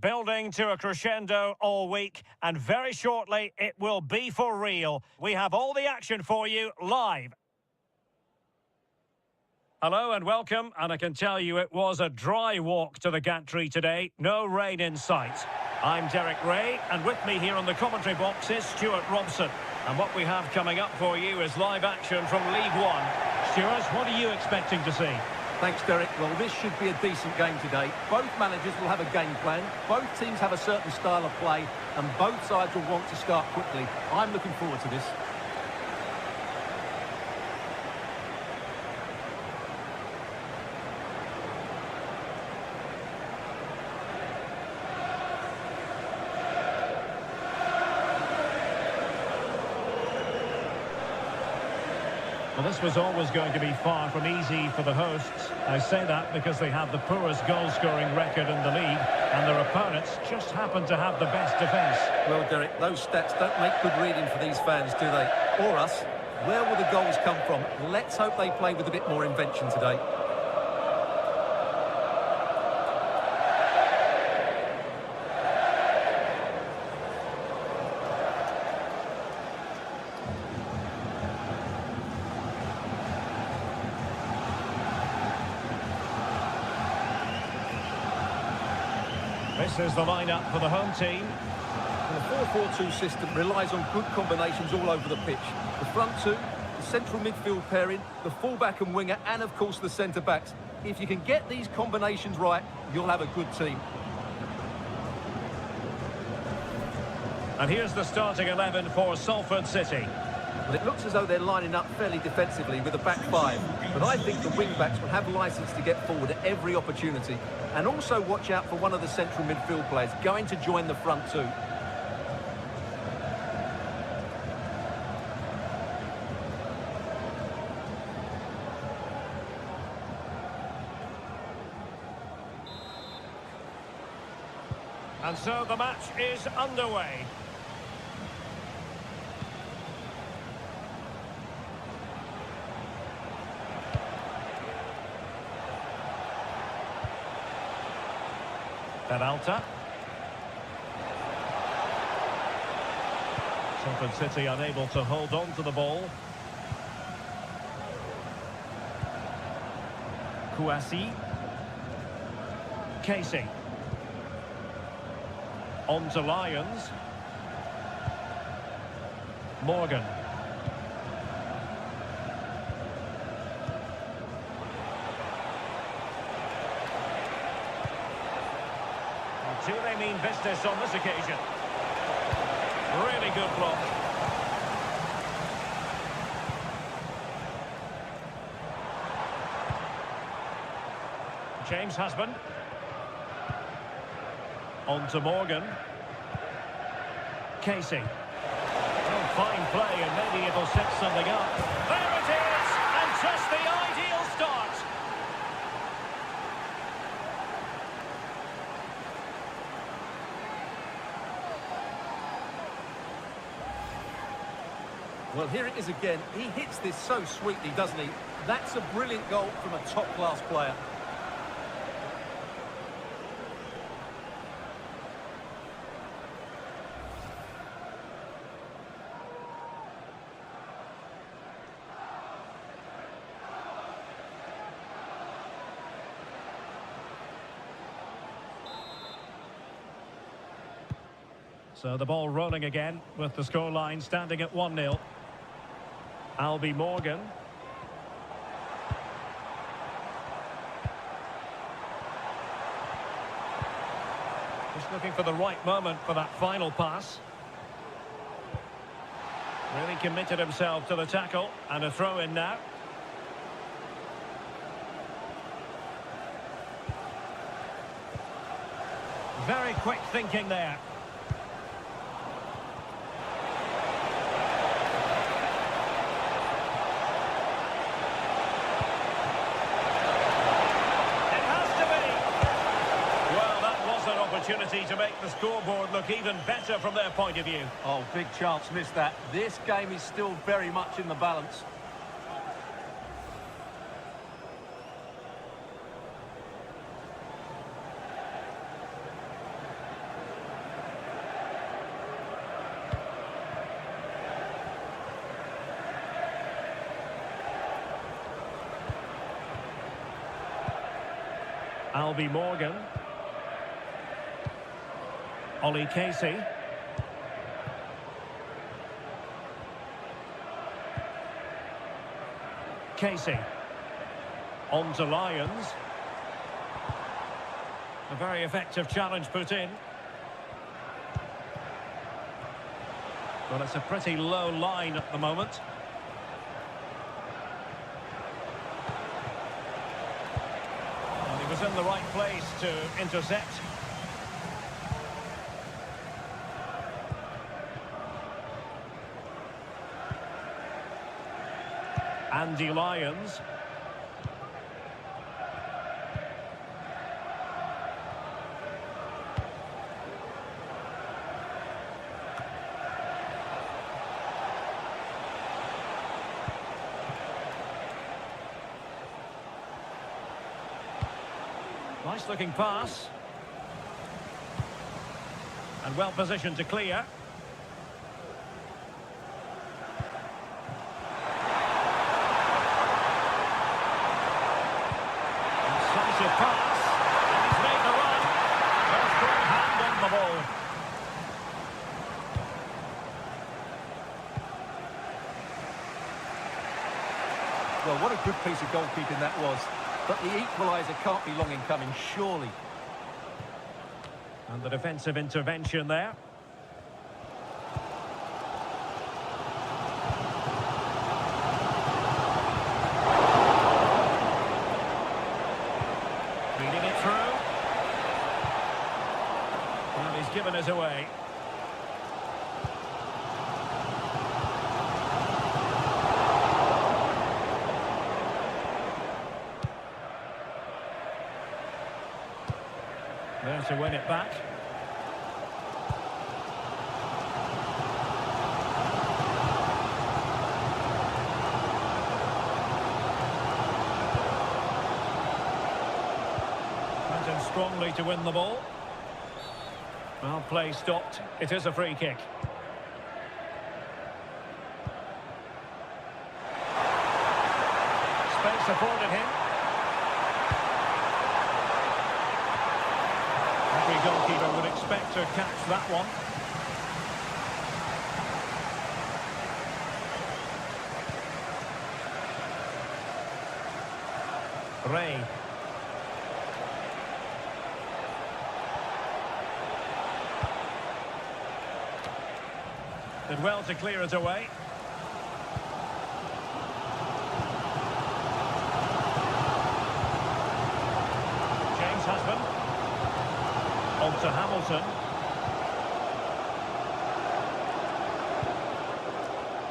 Building to a crescendo all week, and very shortly it will be for real. We have all the action for you live. Hello and welcome, and I can tell you it was a dry walk to the gantry today, no rain in sight. I'm Derek Ray, and with me here on the commentary box is Stuart Robson. And what we have coming up for you is live action from League One. Stuart, what are you expecting to see? Thanks, Derek. Well, this should be a decent game today. Both managers will have a game plan. Both teams have a certain style of play, and both sides will want to start quickly. I'm looking forward to this. Well, this was always going to be far from easy for the hosts. I say that because they have the poorest goal-scoring record in the league, and their opponents just happen to have the best defence. Well, Derek, those stats don't make good reading for these fans, do they? Or us. Where will the goals come from? Let's hope they play with a bit more invention today. This is the lineup for the home team. The 4-4-2 system relies on good combinations all over the pitch. The front two, the central midfield pairing, the fullback and winger, and of course the centre-backs. If you can get these combinations right, you'll have a good team. And here's the starting 11 for Salford City. Well, it looks as though they're lining up fairly defensively with a back five. But I think the wing-backs will have licence to get forward at every opportunity. And also watch out for one of the central midfield players going to join the front two. And so the match is underway. Peralta. Salford City unable to hold on to the ball. Kouassi. Casey. On to Lions. Morgan. Do they mean business on this occasion? Really good block. James Husband. On to Morgan. Casey. Oh, fine play, and maybe it'll set something up. There it is! And just the ideal start! Well, here it is again. He hits this so sweetly, doesn't he? That's a brilliant goal from a top-class player. So the ball rolling again with the scoreline standing at 1-0. Albie Morgan. Just looking for the right moment for that final pass. Really committed himself to the tackle, and a throw in now. Very quick thinking there. Opportunity to make the scoreboard look even better from their point of view. Oh, big chance missed that. This game is still very much in the balance. Albie Morgan. Ollie Casey. Casey. On to Lyons. A very effective challenge put in. Well, it's a pretty low line at the moment. And he was in the right place to intercept. Andy Lyons. Nice looking pass. And well positioned to clear. Incisive pass. And he's made the run. There's great hand on the ball. Well, what a good piece of goalkeeping that was. But the equaliser can't be long in coming, surely. And the defensive intervention there. Reading it through. And he's given us away. There to win it back. Went in strongly to win the ball. Well, play stopped. It is a free kick. Space afforded him. Every goalkeeper would expect to catch that one. Ray. Did well to clear it away. James Husband. On to Hamilton.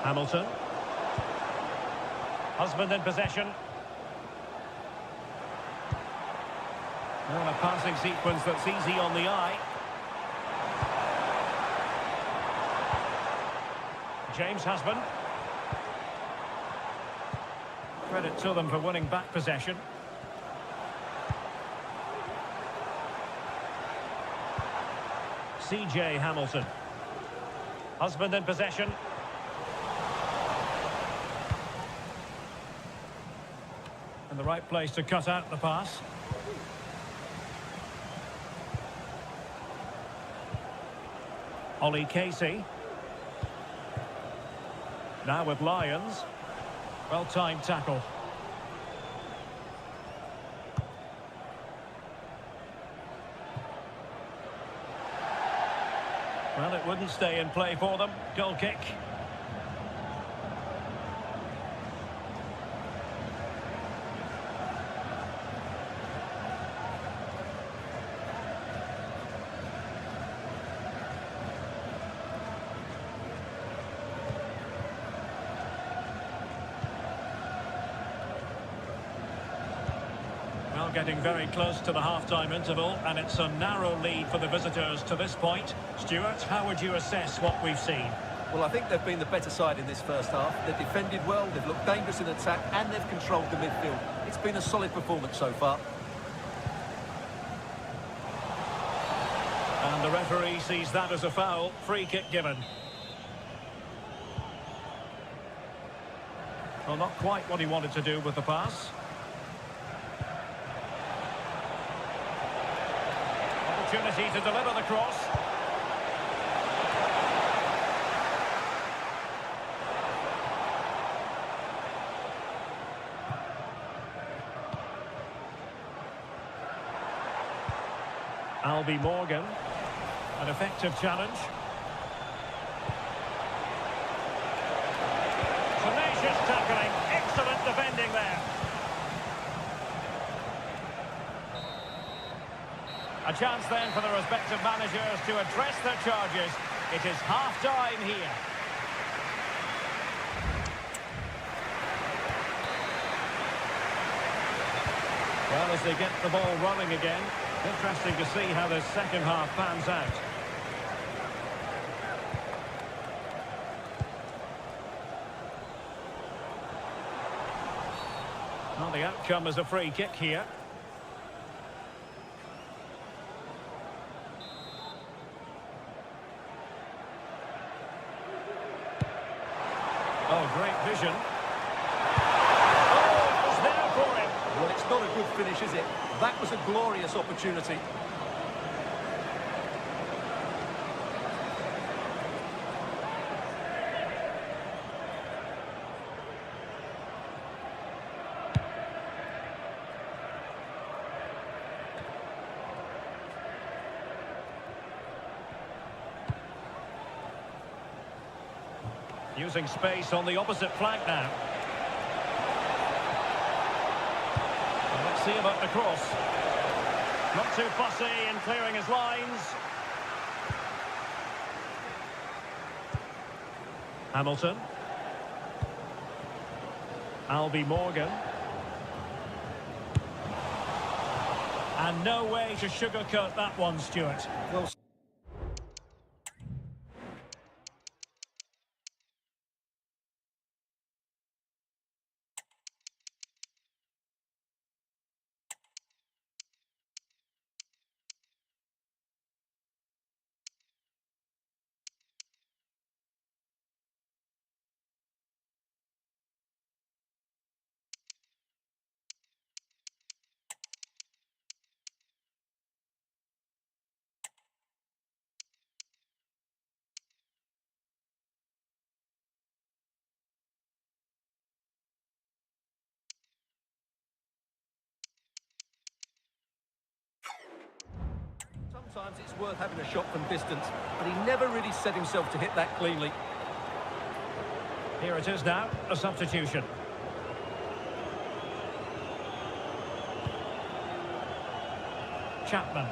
Hamilton. Husband in possession. Well, a passing sequence that's easy on the eye. James Husband. Credit to them for winning back possession. CJ Hamilton. Husband in possession. In the right place to cut out the pass. Ollie Casey. Now with Lyons. Well-timed tackle. Well, it wouldn't stay in play for them. Goal kick. Well, getting very close to the half-time interval, and it's a narrow lead for the visitors to this point. Stuart, how would you assess what we've seen? Well, I think they've been the better side in this first half. They've defended well, they've looked dangerous in attack, and they've controlled the midfield. It's been a solid performance so far. And the referee sees that as a foul. Free kick given. Well, not quite what he wanted to do with the pass. opportunity to deliver the cross. Albie Morgan. An effective challenge. Tenacious tackling. Excellent defending there. A chance then for the respective managers to address their charges. It is half-time here. Well, as they get the ball rolling again, interesting to see how the second half pans out. Well, the outcome is a free kick here. Oh, great vision. Oh, it was there for him. Well, it's not a good finish, is it? That was a glorious opportunity. Using space on the opposite flank now. Well, let's see about the cross. Not too fussy in clearing his lines. Hamilton. Albie Morgan. And no way to sugarcoat that one, Stuart. Well, sometimes it's worth having a shot from distance, but he never really set himself to hit that cleanly. Here it is now, a substitution. Chapman.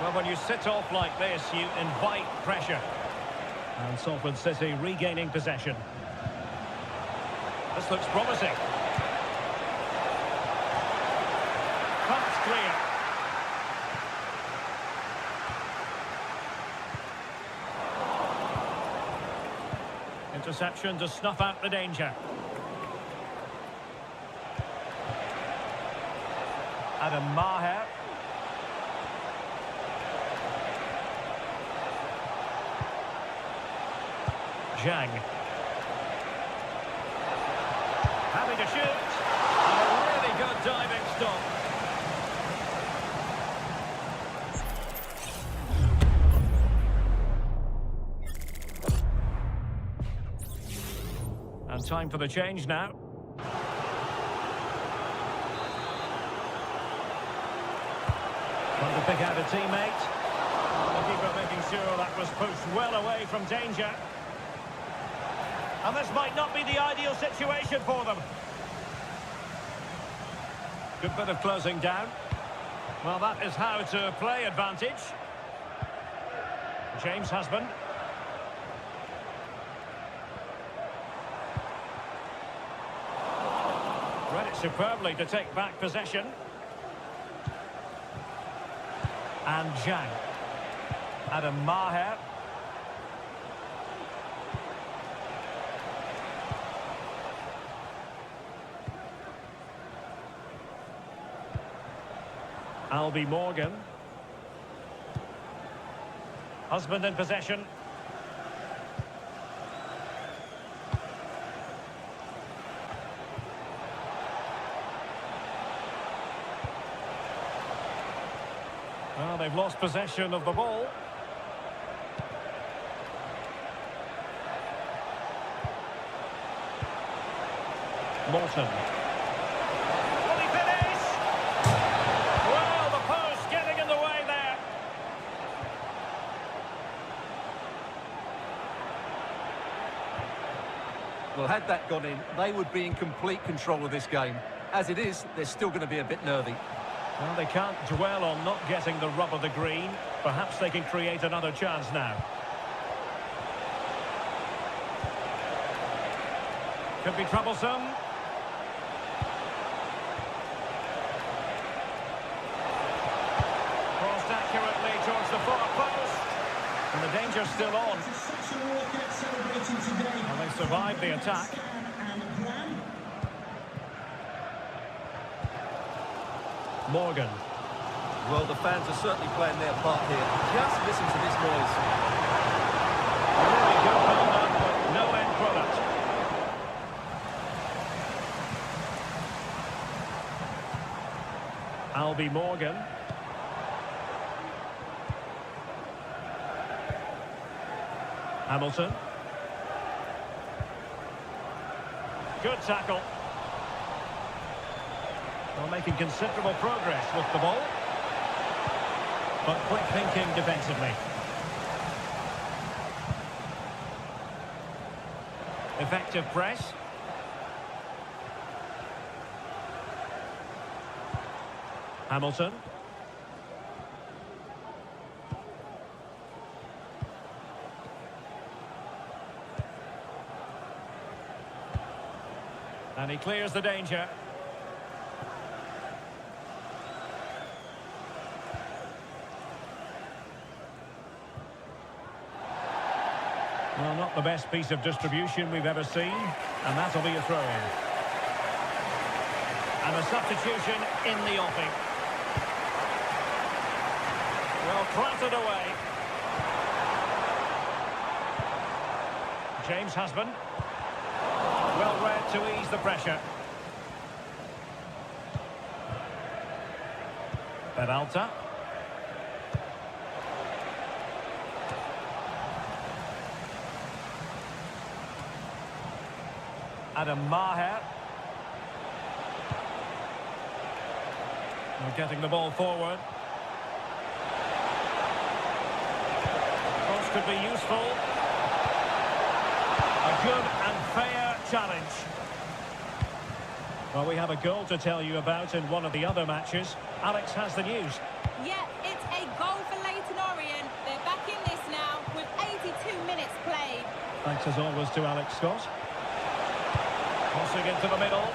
Well, when you sit off like this, you invite pressure. And Salford City regaining possession. This looks promising. Pass clear. Interception to snuff out the danger. Adam Maher. Zhang. Having to shoot. And a really good diving stop. And time for the change now. Trying to pick out a teammate. The keeper making sure that was pushed well away from danger. And this might not be the ideal situation for them. Good bit of closing down. Well, that is how to play advantage. James Husband. Read it superbly to take back possession. And Zhang. Adam Maher. Albie Morgan. Husband in possession. they've lost possession of the ball. Morton. Will he finish? Well, the post getting in the way there. Well, had that gone in, they would be in complete control of this game. As it is, they're still going to be a bit nervy. Well, they can't dwell on not getting the rub of the green. Perhaps they can create another chance now. Could be troublesome. Crossed accurately towards the far post. And the danger's still on. Well, they survived the attack. Morgan. Well, the fans are certainly playing their part here. Just listen to this noise. Really good build-up, but no end product. Albie Morgan. Hamilton. Good tackle. Well, making considerable progress with the ball. But quick thinking defensively. Effective press. Hamilton. And he clears the danger. Well, not the best piece of distribution we've ever seen, and that'll be a throw-in. And a substitution in the offing. Well, clattered away. James Husband. Well read to ease the pressure. Peralta. Adam Maher. They're getting the ball forward. Cross could be useful. A good and fair challenge. Well, we have a goal to tell you about in one of the other matches. Alex has the news. Yeah, it's a goal for Leyton Orient. They're back in this now with 82 minutes played. Thanks as always to Alex Scott. Crossing into the middle.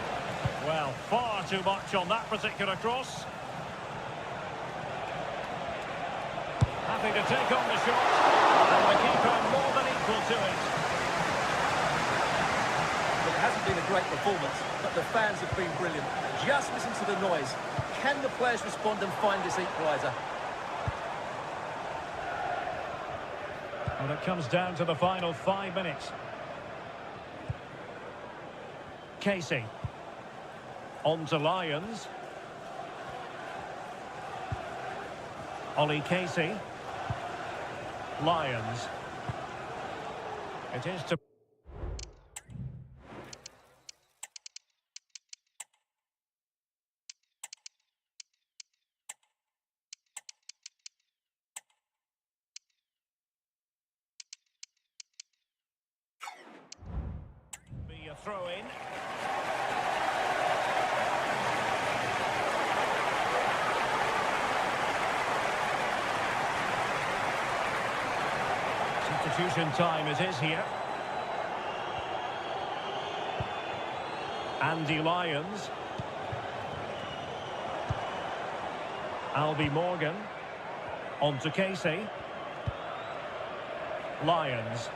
Well, far too much on that particular cross. Happy to take on the shot. And the keeper more than equal to it. It hasn't been a great performance, but the fans have been brilliant. Just listen to the noise. Can the players respond and find this equaliser? And it comes down to the final 5 minutes. Casey. On to Lyons. Ollie Casey. Lyons. It is to... be a throw-in. Substitution time it is here. Andy Lyons. Albie Morgan. On to Casey. Lyons.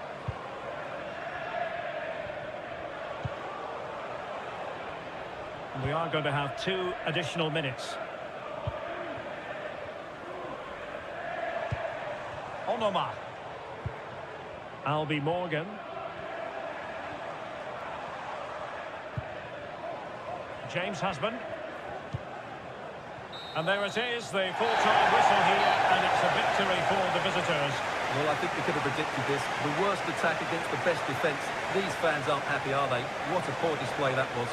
We are going to have 2 additional minutes. Onoma. Albie Morgan. James Husband. And there it is, the full-time whistle here, and it's a victory for the visitors. Well, I think we could have predicted this. The worst attack against the best defence. These fans aren't happy, are they? What a poor display that was.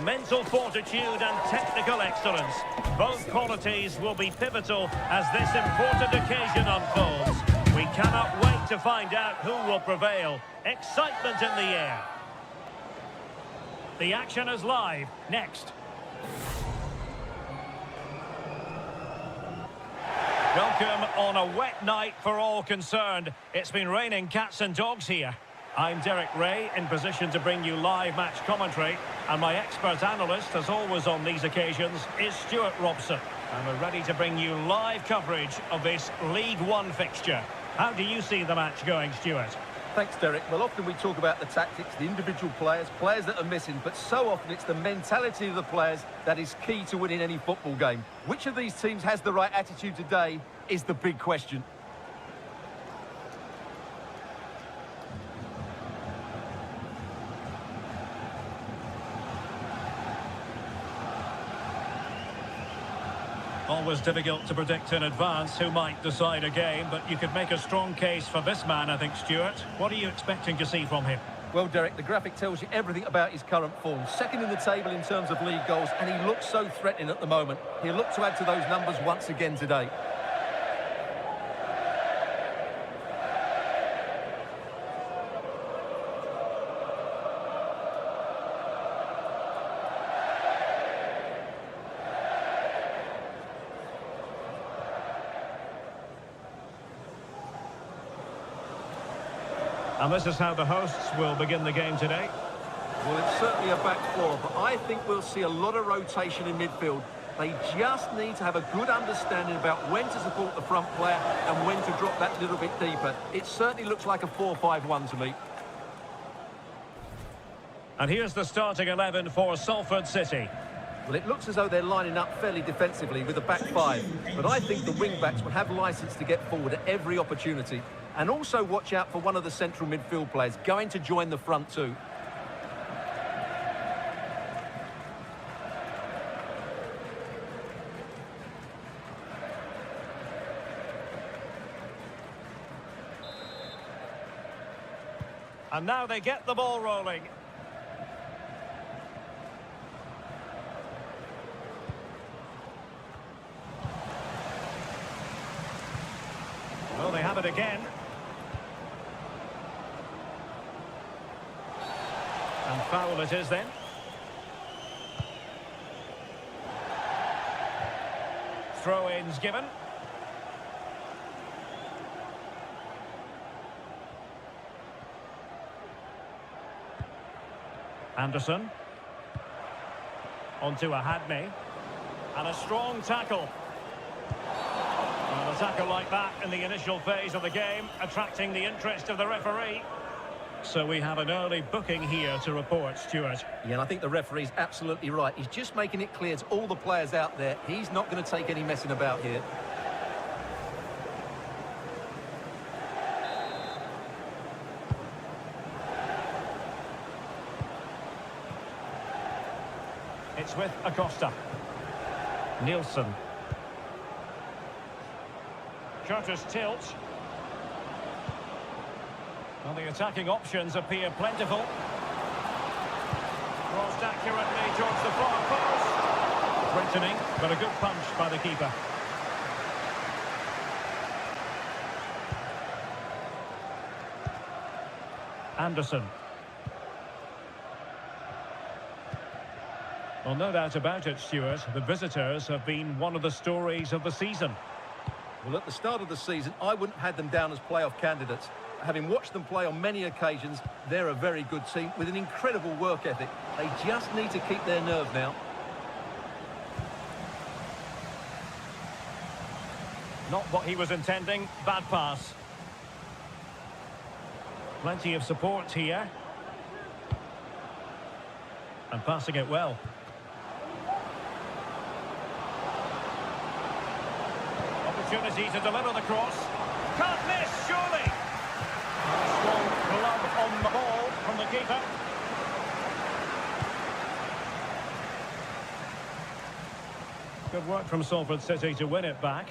mental fortitude and technical excellence. Both qualities will be pivotal as this important occasion unfolds. We cannot wait to find out who will prevail. Excitement in the air. The action is live. Next. Welcome on a wet night for all concerned. It's been raining cats and dogs here. I'm Derek Ray, in position to bring you live match commentary, and my expert analyst, as always on these occasions, is Stuart Robson. And we're ready to bring you live coverage of this League One fixture. How do you see the match going, Stuart? Thanks, Derek. Well, often we talk about the tactics, the individual players that are missing, but so often it's the mentality of the players that is key to winning any football game. Which of these teams has the right attitude today is the big question. Always difficult to predict in advance who might decide a game, but you could make a strong case for this man, I think, Stuart. What are you expecting to see from him? Well, Derek, the graphic tells you everything about his current form. Second in the table in terms of league goals, and he looks so threatening at the moment. He'll look to add to those numbers once again today. And this is how the hosts will begin the game today. Well, it's certainly a back four, but I think we'll see a lot of rotation in midfield. They just need to have a good understanding about when to support the front player and when to drop that little bit deeper. It certainly looks like a 4-5-1 to me. And here's the starting 11 for Salford City. Well, it looks as though they're lining up fairly defensively with a back five, but I think the wing-backs will have licence to get forward at every opportunity. And also watch out for one of the central midfield players going to join the front two. And now they get the ball rolling. Well, they have it again. And foul it is then. Throw-ins given. Anderson. Onto a Hadney. And a strong tackle. And a tackle like that in the initial phase of the game, attracting the interest of the referee. So we have an early booking here to report, Stuart. Yeah, and I think the referee's absolutely right. He's just making it clear to all the players out there, he's not going to take any messing about here. It's with Acosta. Nielsen. Curtis tilt. Well, the attacking options appear plentiful. Crossed accurately towards the far post. Threatening, but a good punch by the keeper. Anderson. Well, no doubt about it, Stuart. The visitors have been one of the stories of the season. Well, at the start of the season, I wouldn't have had them down as playoff candidates. Having watched them play on many occasions, they're a very good team with an incredible work ethic. They just need to keep their nerve now. Not what he was intending. Bad pass. Plenty of support here. And passing it well. Opportunity to deliver the cross. Can't miss, surely. A strong glove on the ball from the keeper. Good work from Salford City to win it back.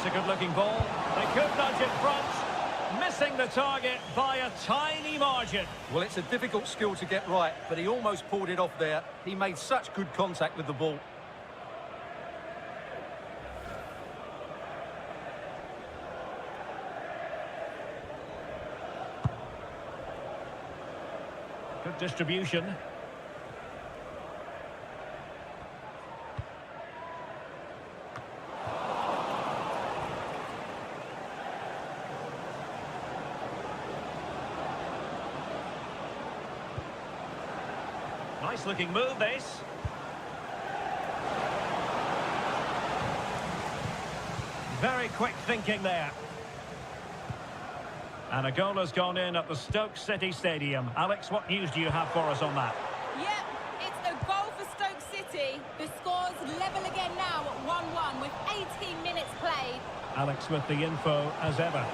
a good-looking ball. They could nudge it front. Missing the target by a tiny margin. Well, it's a difficult skill to get right, but he almost pulled it off there. He made such good contact with the ball. Good distribution. Nice looking move, this. Very quick thinking there. And a goal has gone in at the Stoke City Stadium. Alex, what news do you have for us on that? Yep, it's a goal for Stoke City. The score's level again now at 1-1 with 18 minutes played. Alex with the info as ever.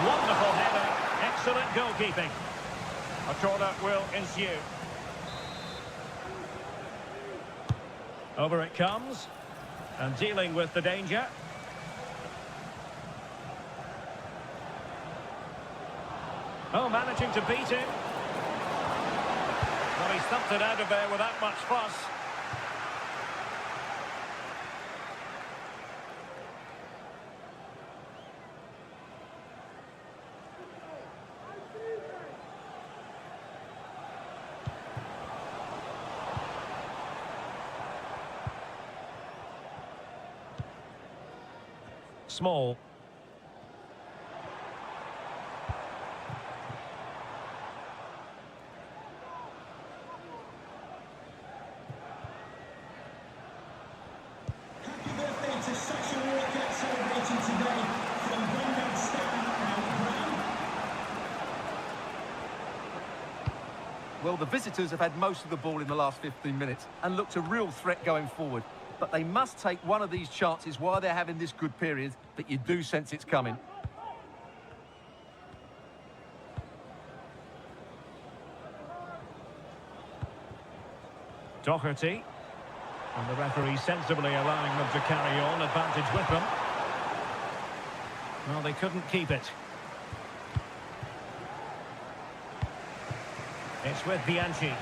Wonderful header. Excellent goalkeeping. A corner will ensue. Over it comes. And dealing with the danger. Oh, managing to beat him. Well, he stumped it out of there without much fuss. Small. Happy birthday to Sasha Walker, celebrating today from Granddad Stan and Brown. Well, the visitors have had most of the ball in the last 15 minutes and looked a real threat going forward. But they must take one of these chances while they're having this good period that you do sense it's coming. Doherty. And the referee sensibly allowing them to carry on, advantage with them. Well, they couldn't keep it. It's with Bianchi.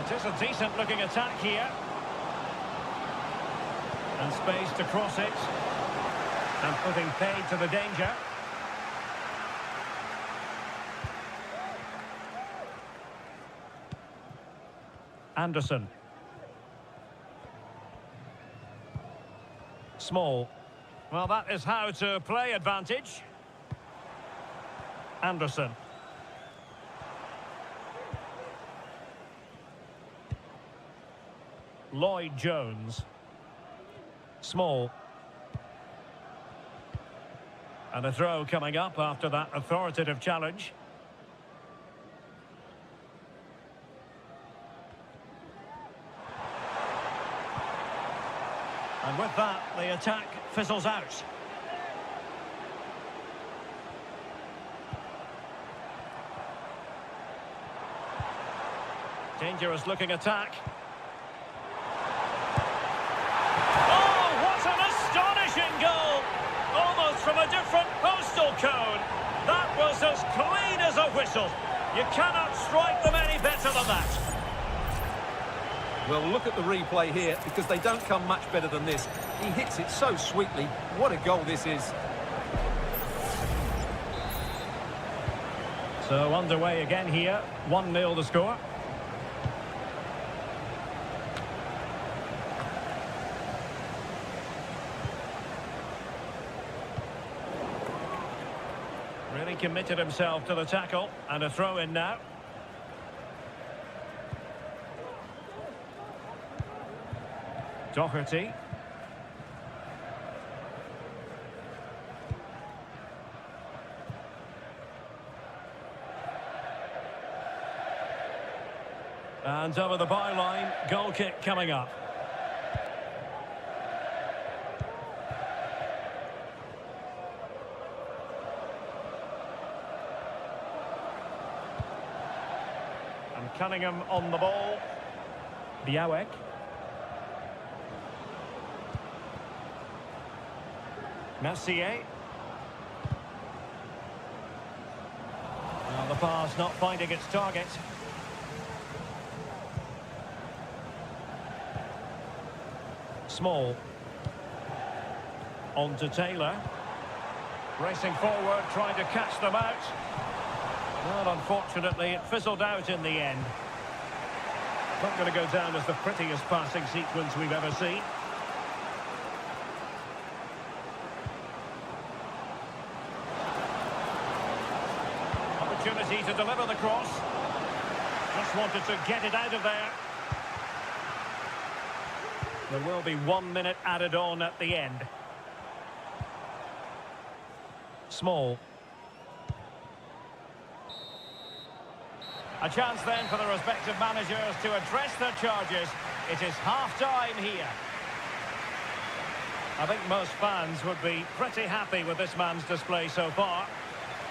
It is a decent-looking attack here. And space to cross it. And putting paid to the danger. Anderson. Small. Well, that is how to play advantage. Anderson. Lloyd-Jones. Small. And a throw coming up after that authoritative challenge. And with that, the attack fizzles out. Dangerous looking attack. Oh, what an astonishing goal! Almost from a different postal code. That was as clean as a whistle. You cannot strike them any better than that. Well, look at the replay here, because they don't come much better than this. He hits it so sweetly. What a goal this is. So underway again here. 1-0 the score. Really committed himself to the tackle. And a throw in now. Doherty. And over the byline, goal kick coming up. Cunningham on the ball. Białek. Mercier. Well, the pass not finding its target. Small. On to Taylor. Racing forward, trying to catch them out. Well, unfortunately, it fizzled out in the end. Not going to go down as the prettiest passing sequence we've ever seen. Opportunity to deliver the cross. Just wanted to get it out of there. There will be 1 minute added on at the end. Small. A chance then for the respective managers to address their charges. It is half-time here. I think most fans would be pretty happy with this man's display so far.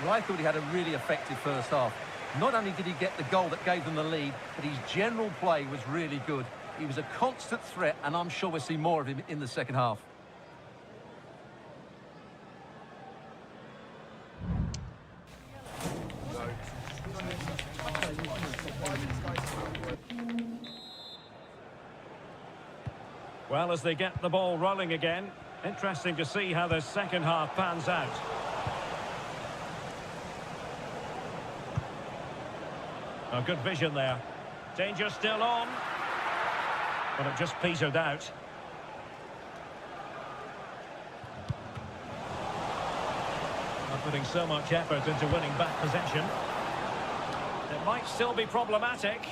Well, I thought he had a really effective first half. Not only did he get the goal that gave them the lead, but his general play was really good. He was a constant threat, and I'm sure we'll see more of him in the second half. Well, as they get the ball rolling again, interesting to see how the second half pans out. A good vision there. Danger still on. But it just petered out. Not putting so much effort into winning back possession. It might still be problematic.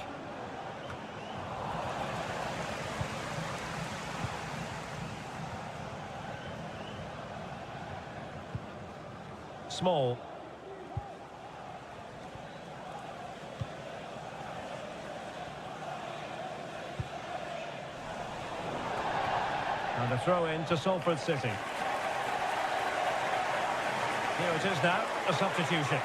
Small. And a throw in to Salford City. Here it is now, a substitution.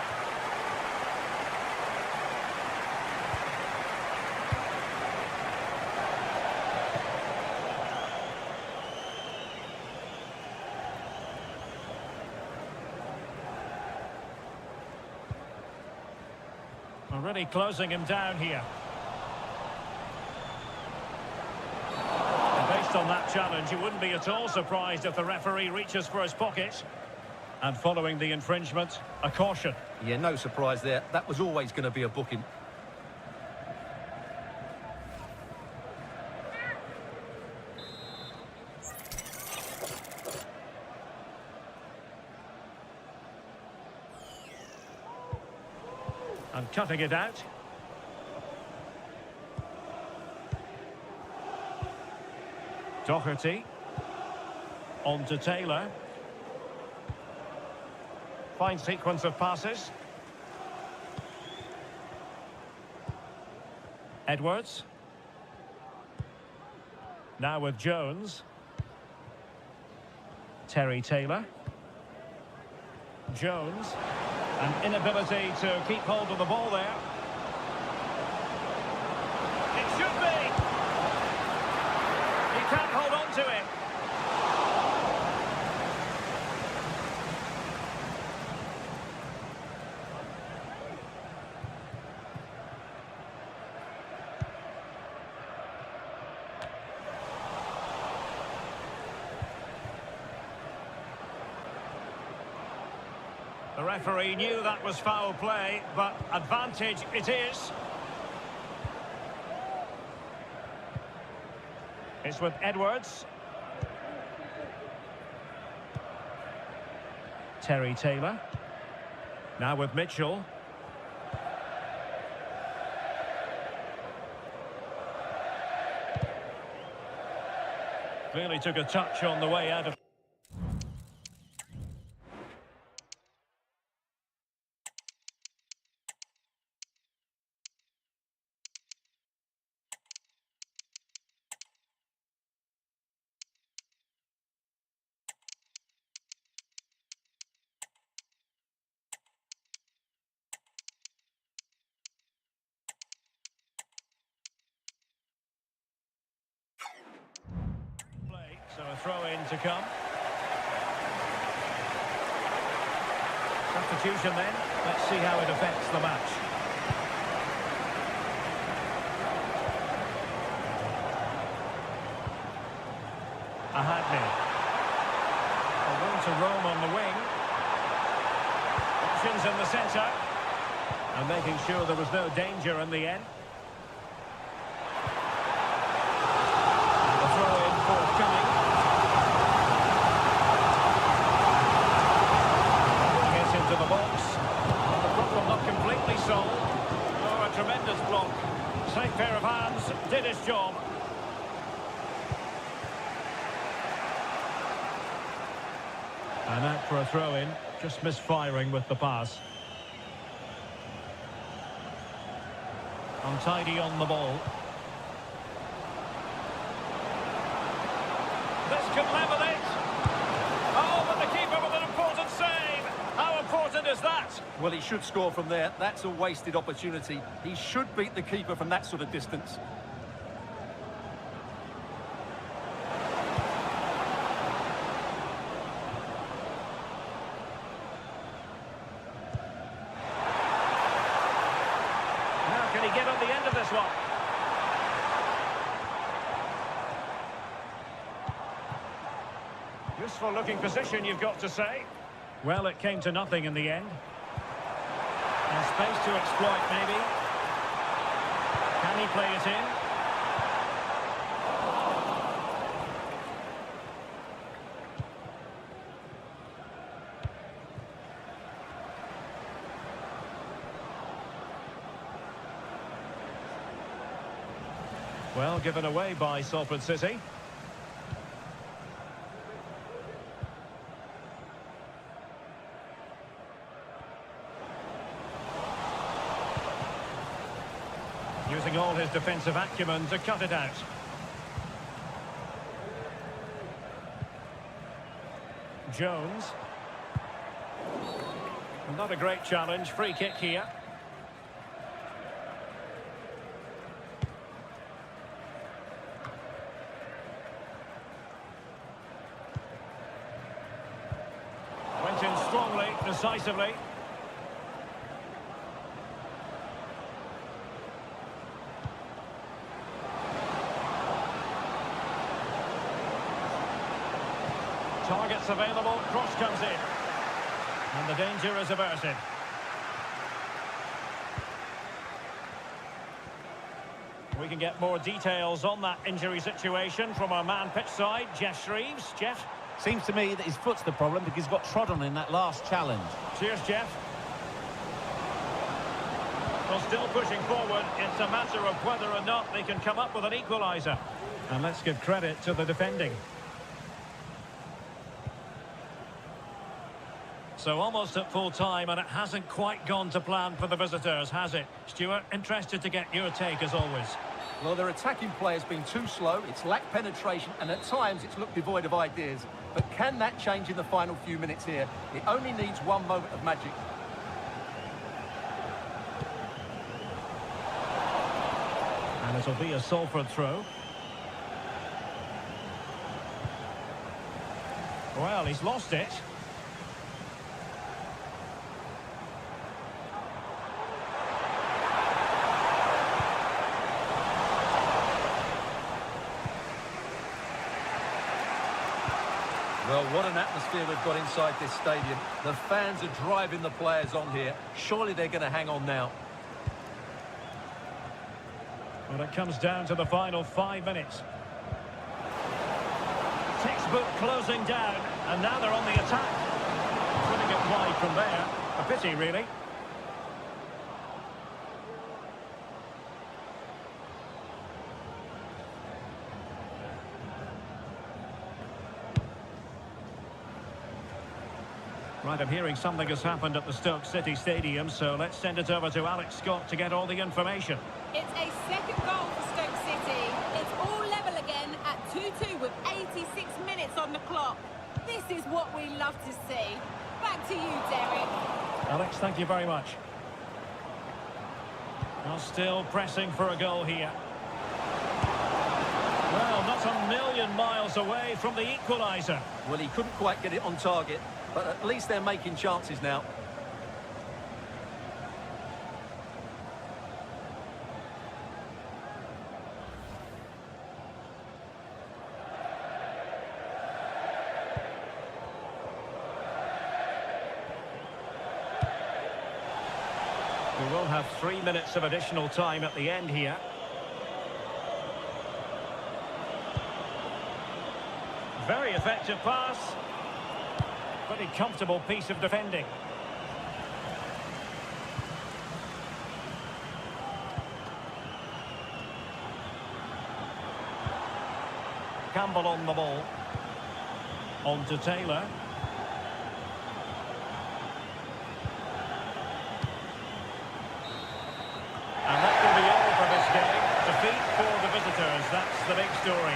Already closing him down here. Based on that challenge, you wouldn't be at all surprised if the referee reaches for his pocket. And following the infringement, a caution. Yeah, no surprise there. That was always going to be a booking. And cutting it out. Doherty. On to Taylor. Fine sequence of passes. Edwards. Now with Jones. Terry Taylor. Jones. An inability to keep hold of the ball there. It should be. He can't hold on to it. The referee knew that was foul play, but advantage it is. It's with Edwards. Terry Taylor. Now with Mitchell. Really took a touch on the way out of... throw-in to come. Substitution then. Let's see how it affects the match. Ahadli. A room to roam on the wing. Options in the centre. And making sure there was no danger in the end. And the throw-in forthcoming. Gets into the box. The problem not completely solved. Oh, a tremendous block. Safe pair of hands. Did his job. And out for a throw-in, just misfiring with the pass. Untidy on the ball. This could level it. Oh, but the keeper with an important save. How important is that? Well, he should score from there. That's a wasted opportunity. He should beat the keeper from that sort of distance. Can he get on the end of this one? Useful looking position, you've got to say. Well, it came to nothing in the end. And space to exploit, maybe. Can he play it in? Well, given away by Salford City. Using all his defensive acumen to cut it out. Jones. Not a great challenge. Free kick here. Went in strongly, decisively. Targets available, cross comes in. And the danger is averted. We can get more details on that injury situation from our man pitch side, Jeff Shreves. Jeff? Seems to me that his foot's the problem because he's got trod on in that last challenge. Cheers, Jeff. Well, still pushing forward. It's a matter of whether or not they can come up with an equaliser. And let's give credit to the defending. So almost at full time, and it hasn't quite gone to plan for the visitors, has it? Stuart, interested to get your take as always. Well, their attacking play has been too slow, it's lacked penetration, and at times it's looked devoid of ideas. But can that change in the final few minutes here? It only needs one moment of magic. And it'll be a Salford throw. Well, he's lost it. Well, what an atmosphere we've got inside this stadium. The fans are driving the players on here. Surely they're going to hang on now. Well, it comes down to the final 5 minutes. Textbook closing down, and now they're on the attack. Putting it wide from there. A pity, really. Right, I'm hearing something has happened at the Stoke City Stadium, so let's send it over to Alex Scott to get all the information. It's a second goal for Stoke City. It's all level again at 2-2 with 86 minutes on the clock. This is what we love to see. Back to you, Derek. Alex, thank you very much. Well, still pressing for a goal here. Well, not a million miles away from the equaliser. Well, he couldn't quite get it on target, but at least they're making chances now. We will have 3 minutes of additional time at the end here. Very effective pass. Pretty comfortable piece of defending. Campbell on the ball. On to Taylor. And that will be all for this game. Defeat for the visitors, that's the big story.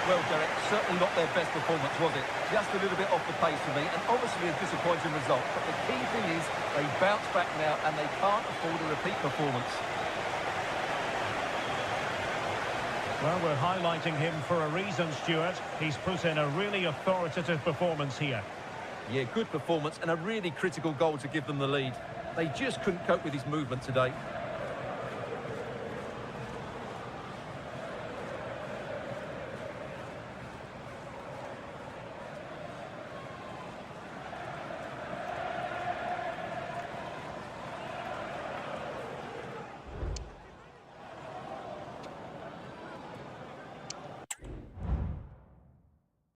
Well, Derek, certainly not their best performance, was it? Just a little bit off the pace for me, and obviously a disappointing result. But the key thing is they bounce back now, and they can't afford a repeat performance. Well, we're highlighting him for a reason, Stuart. He's put in a really authoritative performance here. Yeah, good performance and a really critical goal to give them the lead. They just couldn't cope with his movement today.